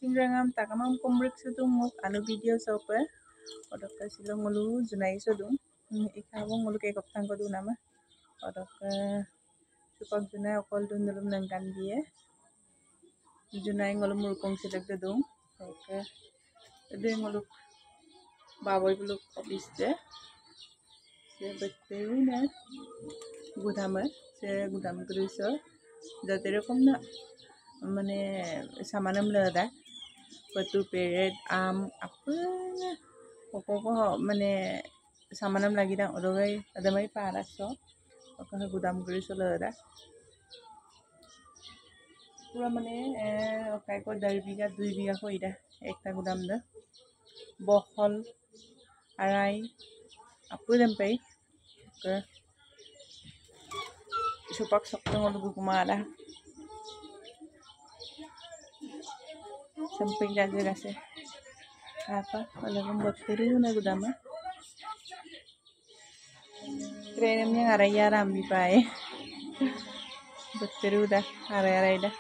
Singrangam takamam kumrik sudung muk anu video sope. Odok ke silong ngulu junai sudung. Ikawong ngulu ke koptang ko dun nama. Odok ke supak junai okol dun dalam nangkan dia. Junai ngulu murukong silak dudung. Oke. Ede ngulu baboy buluk office de. Se betul na gudama se gudam gruso. Jadi rekom na মানে সামানাম লদা বতু parade আম apa pokoknya মানে সামানাম lagi dah odogai ada mai paras so pokoknya gudam guri so lada pura মানে kayak ko 1.5 বিঘা 2 বিঘা koi dah একটা gudam dah bohol arai apa sampai ke supak sok ngolu gumara samping gaje gase apa kalau bakteri na gudama trennya ngaraya rambi pae bakteri udah arai dah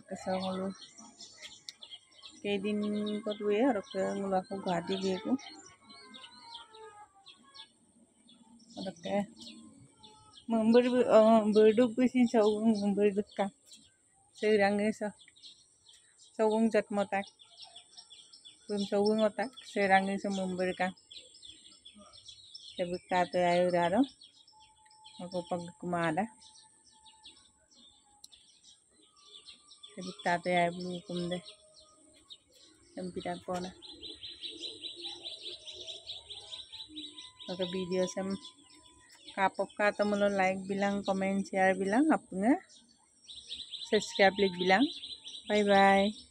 kesal ngulu kayak din ko tuwe harap ke ngulu aku gadi gitu harap ke berduk bisin saung berduk ka serang sa saung jat motak belum saung otak serang sa memberka sebut kata ayo daro aku pag kumada sebut kata ayo belum kumde sempitan pona oke video sem kapop kata mulo like bilang comment share bilang apa subscribe bilang bye bye